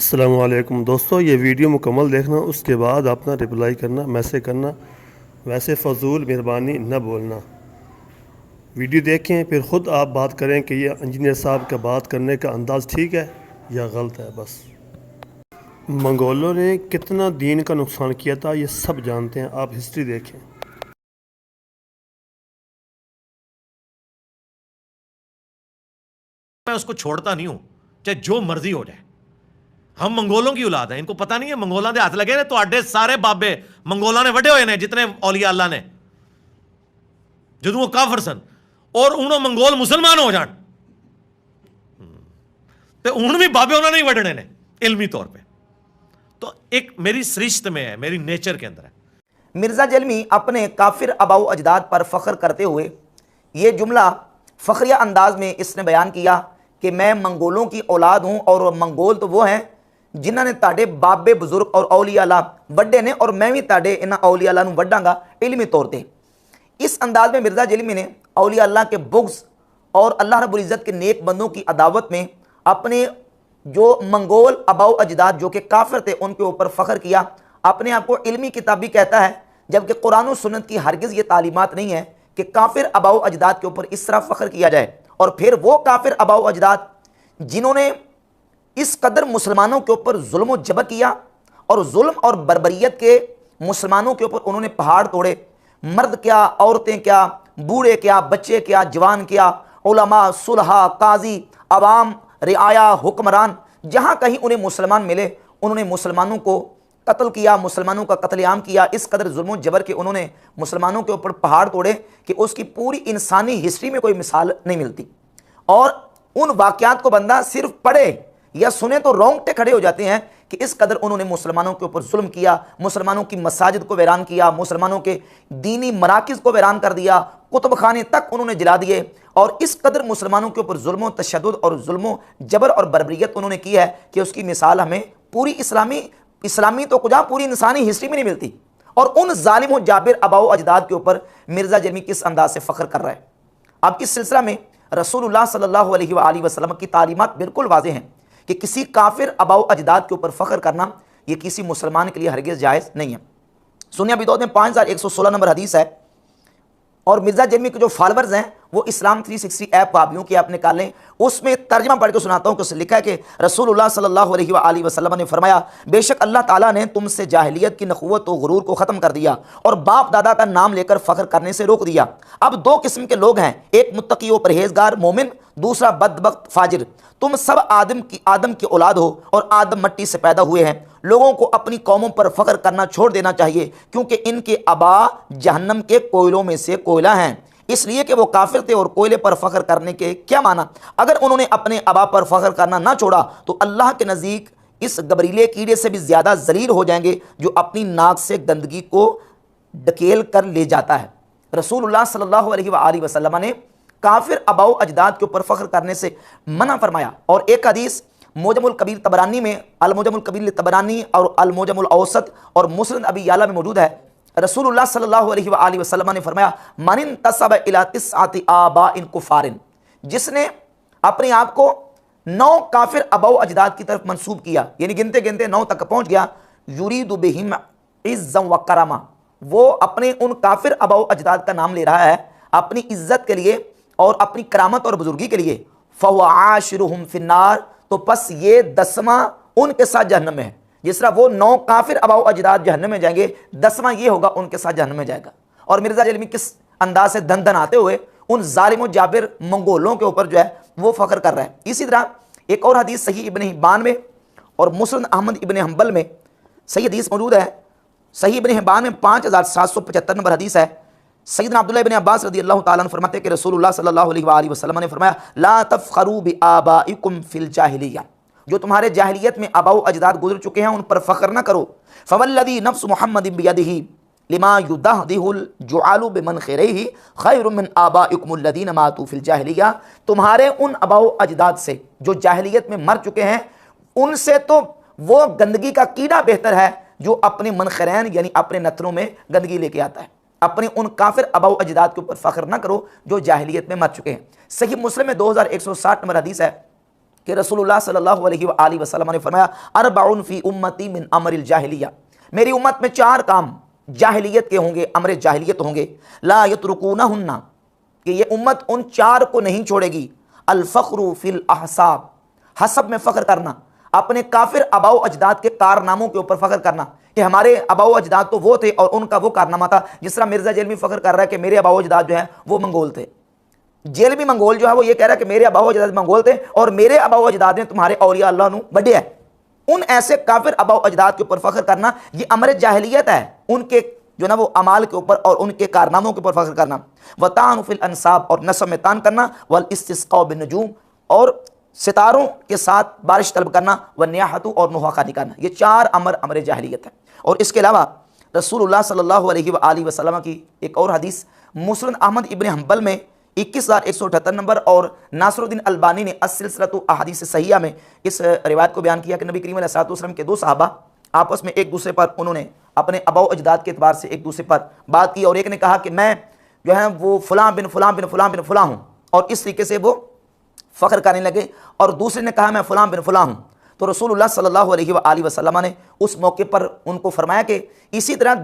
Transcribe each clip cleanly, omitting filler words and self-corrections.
अस्सलामु अलैकुम दोस्तों, ये वीडियो मुकम्मल देखना, उसके बाद अपना रिप्लाई करना, मैसेज करना। वैसे फ़जूल मेहरबानी न बोलना। वीडियो देखें फिर ख़ुद आप बात करें कि ये इंजीनियर साहब का बात करने का अंदाज़ ठीक है या गलत है। बस मंगोलों ने कितना दीन का नुकसान किया था ये सब जानते हैं, आप हिस्ट्री देखें। मैं उसको छोड़ता नहीं हूं, चाहे जो मर्जी हो जाए। हम मंगोलों की औलाद हैं, इनको पता नहीं है मंगोलों के हाथ लगे ने तो आडे सारे बाबे मंगोलों ने वड्डे हुए ने, जितने औलिया अल्लाह ने, जो वो काफर सन और उन्होंने मंगोल मुसलमान हो जान तो हूं भी बाबे उन्होंने ही वड्डने ने इल्मी तौर पे। तो एक मेरी सरिश्त में है, मेरी नेचर के अंदर है। मिर्ज़ा जलमी अपने काफिर अबाउ अजदाद पर फ़ख्र करते हुए ये जुमला फ़ख्रिया अंदाज में इसने बयान किया कि मैं मंगोलों की औलाद हूँ और मंगोल तो वो हैं जिन्होंने ताडे बाबे बुजुर्ग और औलिया अल्लाह वड्डे ने और मैं भी ताडे इन्हां औलिया अल्लाह नूं वड्डांगा इल्मी तौर पर। इस अंदाज में मिर्ज़ा जलमी ने औलिया अल्लाह के बुग़्ज़ और अल्लाह रब्बुल इज़्ज़त के नेक बंदों की अदावत में अपने जो मंगोल अबाउ अजदाद जो कि काफिर थे उनके ऊपर फ़ख्र किया। अपने आप को इल्मी किताबी कहता है, जबकि कुरान और सुन्नत की हरगिज़ ये तालीमात नहीं है कि काफिर अबाउ अजदाद के ऊपर इस तरह फ़ख्र किया जाए। और फिर वो काफिर अबाउ अजदाद जिन्होंने इस कदर मुसलमानों के ऊपर जुल्म व जबर किया और जुल्म और बर्बरियत के मुसलमानों के ऊपर उन्होंने पहाड़ तोड़े, मर्द क्या, औरतें क्या, बूढ़े क्या, बच्चे क्या, जवान क्या, उलमा, सुलहा, काजी, अवाम, रियाया, हुक्मरान, जहाँ कहीं उन्हें मुसलमान मिले उन्होंने मुसलमानों को कत्ल किया, मुसलमानों का कत्लेआम किया। इस कदर जुल्म जबर के उन्होंने मुसलमानों के ऊपर पहाड़ तोड़े कि उसकी पूरी इंसानी हिस्ट्री में कोई मिसाल नहीं मिलती। और उन वाक़यात को बंदा सिर्फ पढ़े या सुने तो रोंगटे खड़े हो जाते हैं कि इस कदर उन्होंने मुसलमानों के ऊपर जुल्म किया, मुसलमानों की मसाजिद को वीरान किया, मुसलमानों के दीनी मराकिज़ को वीरान कर दिया, कुतुब खाने तक उन्होंने जला दिए। और इस कदर मुसलमानों के ऊपर जुल्म तशद्दुद और जुल्म जबर और बर्बरियत उन्होंने की है कि उसकी मिसाल हमें पूरी इस्लामी तो कुछ पूरी इंसानी हिस्ट्री में नहीं मिलती। और उन जालिम जाबिर अबाउ अजदाद के ऊपर मिर्ज़ा जलमी किस अंदाज से फ़ख्र कर रहा है। अब इस सिलसिला में रसूलुल्लाह सल्लल्लाहु अलैहि वसल्लम की तालीमात बिल्कुल वाज़ेह हैं कि किसी काफिर अबाउ अजदाद के ऊपर फ़ख्र करना यह किसी मुसलमान के लिए हरगिज़ जायज़ नहीं है। सुनिया अबी दाऊद में 5116 नंबर हदीस है। और मिर्ज़ा जलमी के जो फॉलोअर्स हैं वो इस्लाम 360 ऐप भाभीयों की आप निकालें, उसमें तर्जमा पढ़ के सुनाता हूँ कि उससे लिखा है कि रसूलुल्लाह सल्लल्लाहु अलैहि वसल्लम ने फरमाया, बेशक अल्लाह ताला ने तुमसे जाहिलियत की नखुवत और गुरूर को ख़त्म कर दिया और बाप दादा का नाम लेकर फ़ख्र करने से रोक दिया। अब दो किस्म के लोग हैं, एक मुत्तकी व परहेजगार मोमिन, दूसरा बदबख्त फाजिर। तुम सब आदम की औलाद हो और आदम मट्टी से पैदा हुए हैं। लोगों को अपनी कौमों पर फ़ख्र करना छोड़ देना चाहिए क्योंकि इनके अबा जहन्नम के कोयलों में से कोयला हैं, इसलिए कि वो काफिर थे और कोयले पर फ़ख्र करने के क्या माना। अगर उन्होंने अपने अबा पर फ़ख्र करना ना छोड़ा तो अल्लाह के नज़दीक इस गबरीले कीड़े से भी ज़्यादा जलील हो जाएंगे जो अपनी नाक से गंदगी को ढकेल कर ले जाता है। रसूलुल्लाह सल्लल्लाहु अलैहि वसल्लम ने काफिर अबाउ अजदाद के ऊपर फ़ख्र करने से मना फरमाया। और एक हदीस मोजमुल कबीर तबरानी में, अल मोजमुल कबीर तबरानी और अल मोजमुल औसत और मुस्नद अबी याला में मौजूद है। रसूलुल्लाह सल्लल्लाहु अलैहि वसल्लम ने फरमाया, मनिन तसब इला तिस्आति आबाइन कुफारिन, जिसने अपने आप को 9 काफिर अबाउ अजदाद की तरफ मंसूब किया, यानी गिनते गिनते 9 तक पहुंच गया। युरीदु बिहिम इज़्ज़म व करमा, वो अपने उन काफिर अबाउ अजदाद का नाम ले रहा है अपनी इज्जत के लिए और अपनी करामत और बुजुर्गी के लिए। फहुवा आशिरुहुम फिन्नार, तो बस ये 10वां उनके साथ जहन्नम में है। जिस तरह वो 9 काफिर अबाउ अजदाद जहन्नम में जाएंगे, 10वां ये होगा उनके साथ जहन्नम में जाएगा। और मिर्ज़ा जलमी किस अंदाज से धन धन आते हुए उन जालिम जाबिर मंगोलों के ऊपर जो है वो फ़ख्र कर रहा है। इसी तरह एक और हदीस सही इब्न हिब्बान में और मुस्नद अहमद इब्न हंबल में सही हदीस मौजूद है। सही इब्न हिब्बान में 5775 नंबर हदीस है। सैयदना अब्दुल्लाह इब्न अब्बास रज़ियल्लाहु ताला अन्हु फरमाते हैं कि रसूलुल्लाह सल्लल्लाहु अलैहि वसल्लम ने फरमाया, ला तफ़ख़रू बि आबाइकुम फिल जाहिलिया, जो तुम्हारे जाहिलियत में अबाउ अजदाद गुजर चुके हैं उन पर फ़ख्र न करो। फ़वल्लज़ी नफ्स मुहम्मदिन बियदिही लिमा युदहदिहुल जुआलु बिमन खैरिही खैरुम मिन आबाइकुमुल लज़ीना मातू फिल जाहिलिया, तुम्हारे उन अबाउ अजदाद से जो जाहिलियत में मर चुके हैं उनसे तो वो गंदगी का कीड़ा बेहतर है जो अपने मनखरैन यानी अपने नथनों में गंदगी लेके आता है। अपने उन काफिर अबाउ अजदाद के ऊपर फ़ख्र ना करो जो जाहिलियत में मर चुके हैं। सही मुस्लिम में 2160 नंबर हदीस है। कि रसूलुल्लाह सल्लल्लाहु अलैहि वसल्लम ने फरमाया, अरबाउन फी उम्मती मिन अमरिल जाहिलिया, मेरी उम्मत में 4 काम जाहिलियत के होंगे, अमर जाहिलियत होंगे, ला यतरुकूनहुन्ना, कि ये उम्मत उन 4 को नहीं छोड़ेगी। अल फ़ख्रु फिल अहसाब, हसब में फ़ख्र करना, अपने काफिर अबाओ अजदाद के कारनामों के ऊपर फ़ख्र करना कि हमारे अबाओ अजदाद तो वो थे और उनका वो कारनामा था। जिस तरह मिर्ज़ा जेलमी फ़ख्र कर रहा है कि मेरे अबाओ अजदाद जो है वो मंगोल थे। जेलमी मंगोल जो है वो ये कह रहा है कि मेरे अबाओ अजदाद मंगोल थे और मेरे अबाओ अजदाद ने तुम्हारे औलिया अल्लाह नु बड़े है। उन ऐसे काफिर अबाओ अजदाद के ऊपर फ़ख्र करना ये अमर जाहिलियत है, उनके जो ना वो अमाल के ऊपर और उनके कारनामों के ऊपर फ़ख्र करना। वतान फिल अंसाब, और नस्ब में तान करना, वल इस्तिस्क़ा बिन नजूम, और सितारों के साथ बारिश तलब करना, व नियाहतु, और नुहाखानी करना। ये 4 अमर जाहिलियत है। और इसके अलावा रसूलुल्लाह सल्लल्लाहु अलैहि वसल्लम की एक और हदीस मुस्नद अहमद इब्न हंबल में 21,178 नंबर और नासरुद्दीन अलबानी ने अस-सिलसिलतु अहादीस सहीहा में इस रिवायत को बयान किया कि नबी करीम अलैहि वसल्लम के 2 सहाबा आपस में एक दूसरे पर उन्होंने अपने अबाओ अजदाद के एतबार से एक दूसरे पर बात की, और एक ने कहा कि मैं जो है वो फ़लाँ बिन फ़लाँ बिन फ़लाँ बिन फ़लाँ हूँ, और इस तरीके से वो फ़ख्र करने लगे, और दूसरे ने कहा मैं फ़लाँ बिन फ़लाँ हूँ। तो रसूलुल्लाह सल्लल्लाहु अलैहि वसल्लम ने उस मौके पर उनको फरमाया कि इसी तरह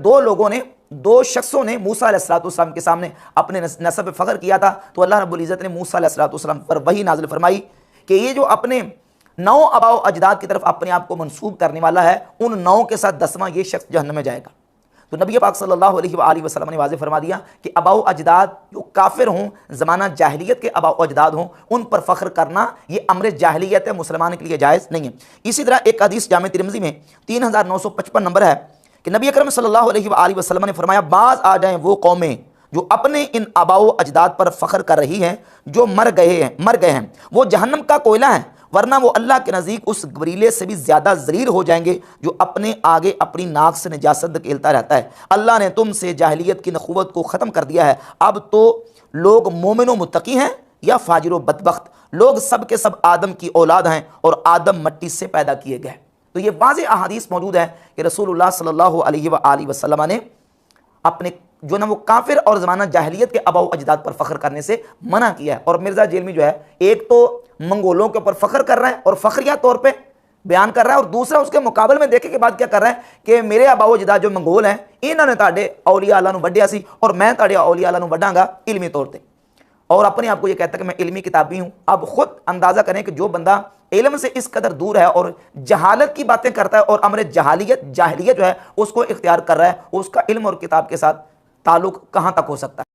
2 शख्सों ने मूसा अलैहिस्सलाम के सामने अपने नसब पे फ़ख्र किया था, तो अल्लाह रब्बुल इज़्ज़त ने मूसा अलैहिस्सलाम पर वही नाज़िल फरमाई कि ये जो अपने 9 अबाओ अजदाद की तरफ अपने आप को मंसूब करने वाला है, उन 9 के साथ 10वां ये शख्स जहन्नम में जाएगा। तो नबी पाक सल्लल्लाहु अलैहि वसल्लम ने वाज़ेह फरमा दिया कि अबाओ अजदाद जो काफिर हों, ज़माना जाहिलियत के अबाओ अजदाद हों, उन पर फ़ख्र करना ये अमर जाहिलियत है, मुसलमान के लिए जायज़ नहीं है। इसी तरह एक हदीस जामे तिरमिज़ी में 3955 नंबर है कि नबी अकरम सल्लल्लाहु अलैहि वसल्लम ने फरमाया, बाज़ आ जाएँ वो कौमें जो अपने इन अबाओ अजदाद पर फ़ख्र कर रही हैं, जो मर गए हैं, वो जहन्नम का कोयला है, वरना वो अल्लाह के नज़दीक उस गबरीले से भी ज़्यादा ज़लील हो जाएंगे जो अपने आगे अपनी नाक से निजासत धकेलता रहता है। अल्लाह ने तुमसे जाहिलियत की नखुवत को ख़त्म कर दिया है, अब तो लोग मोमिन व मुत्तकी हैं या फाजिर व बदबख्त, लोग सब के सब आदम की औलाद हैं और आदम मट्टी से पैदा किए गए। तो ये वाज़ेह अहादीस मौजूद है कि रसूलुल्लाह सल्लल्लाहु अलैहि वसल्लम ने अपने जो ना वो काफिर और ज़माना जाहिलियत के अबाओ अजदाद पर फ़ख्र करने से मना किया है। और मिर्ज़ा जेलमी जो है, एक तो मंगोलों के ऊपर फ़ख्र कर रहा है और फ़ख्रिया तौर पे बयान कर रहा है, और दूसरा उसके मुकाबले में देखे के बाद क्या कर रहा है कि मेरे अबाओ अजदाद जो मंगोल हैं, इन्होंने ताड़े औलिया अल्लाह नूं वड्डिया सी और मैं ताड़े औलिया अल्लाह नूं वड्डांगा इल्मी तौर पर, और अपने आप को ये कहता है कि मैं इल्मी किताबी हूँ। अब खुद अंदाज़ा करें कि जो बंदा इल्म से इस कदर दूर है और जहालत की बातें करता है और अमर जाहिलियत जो है उसको इख्तियार कर रहा है, उसका इल्म और किताब के साथ ताल्लुक़ कहाँ तक हो सकता है।